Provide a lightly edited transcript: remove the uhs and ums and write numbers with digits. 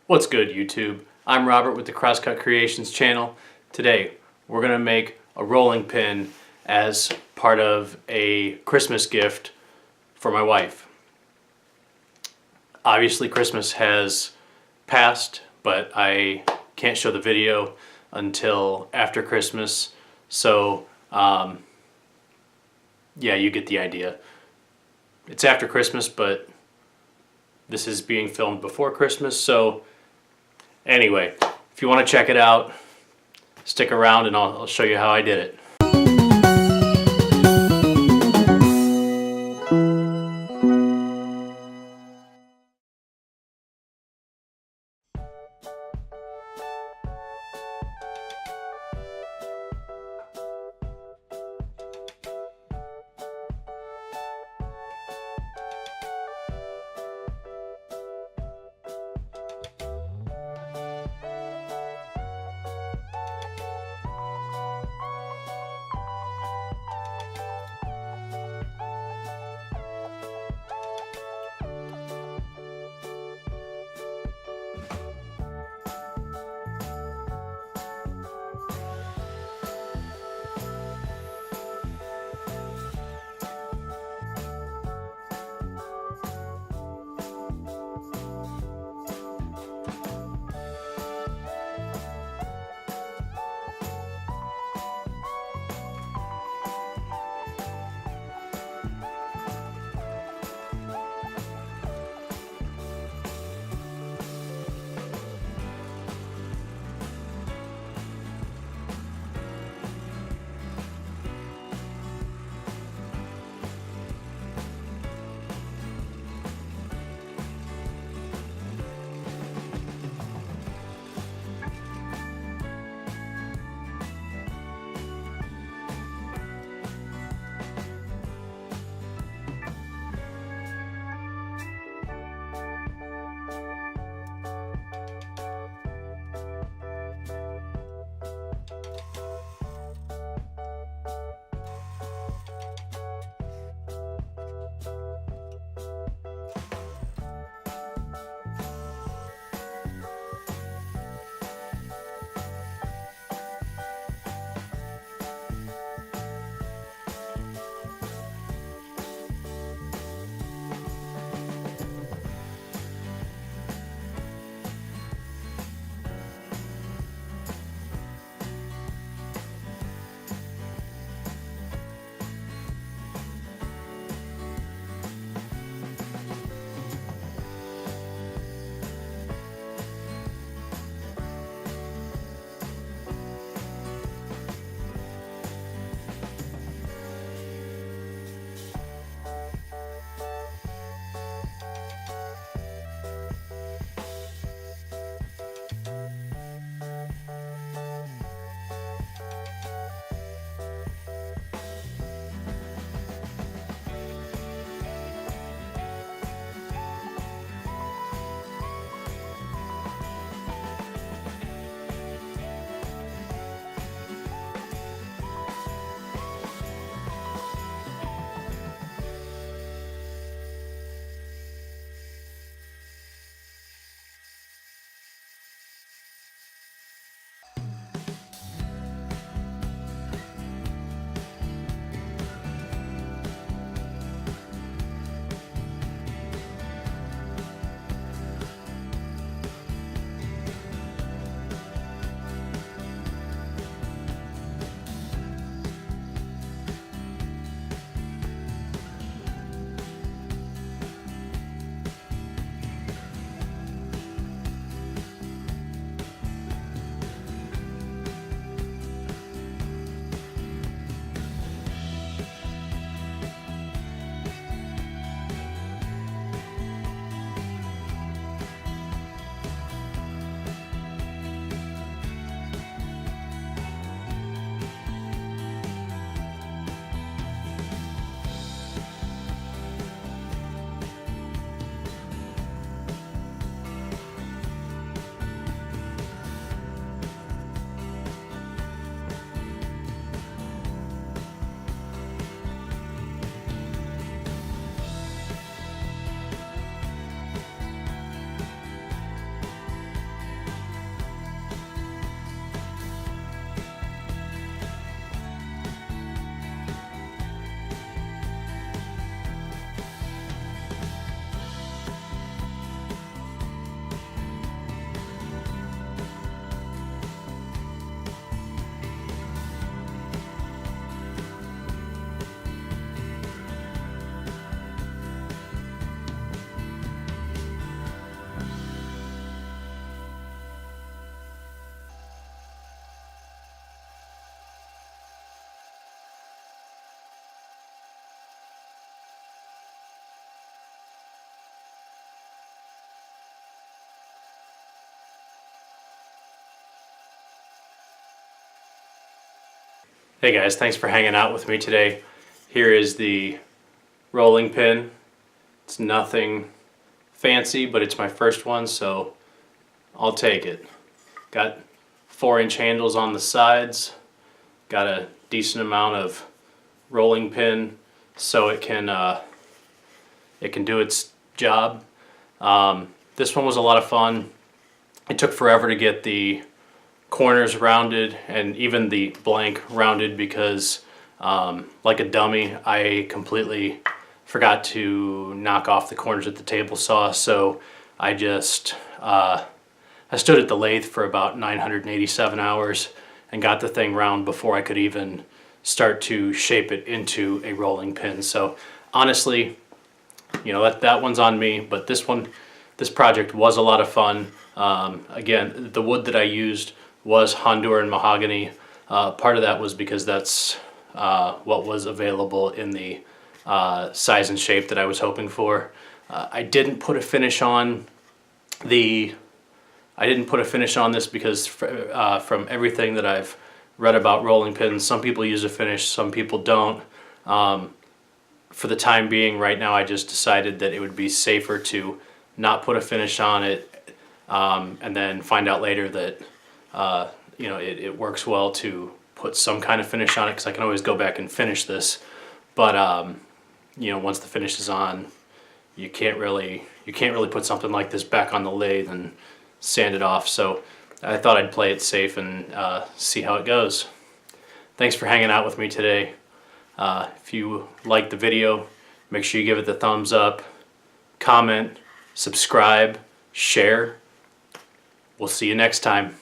What's good, YouTube? I'm Robert with the Crosscut Creations channel. Today we're going to make a rolling pin as part of a Christmas gift for my wife. Obviously Christmas has passed, but I can't show the video until after Christmas, so yeah, you get the idea. It's after Christmas, but this is being filmed before Christmas, so anyway, if you want to check it out, stick around and I'll show you how I did it. Hey guys, thanks for hanging out with me today. Here is the rolling pin. It's nothing fancy, but it's my first one, so I'll take it. Got 4-inch handles on the sides. Got a decent amount of rolling pin so it can do its job. This one was a lot of fun. It took forever to get the corners rounded and even the blank rounded because like a dummy I completely forgot to knock off the corners at the table saw, so I just I stood at the lathe for about 987 hours and got the thing round before I could even start to shape it into a rolling pin. So honestly, you know, that one's on me, but this project was a lot of fun. Again, the wood that I used was Honduran Mahogany. Part of that was because that's what was available in the size and shape that I was hoping for. I didn't put a finish on this because from everything that I've read about rolling pins, some people use a finish, some people don't. For the time being, right now, I just decided that it would be safer to not put a finish on it, and then find out later that you know, it works well to put some kind of finish on it, because I can always go back and finish this. But you know, once the finish is on, you can't really put something like this back on the lathe and sand it off. So I thought I'd play it safe and see how it goes. Thanks for hanging out with me today. If you liked the video, make sure you give it the thumbs up, comment, subscribe, share. We'll see you next time.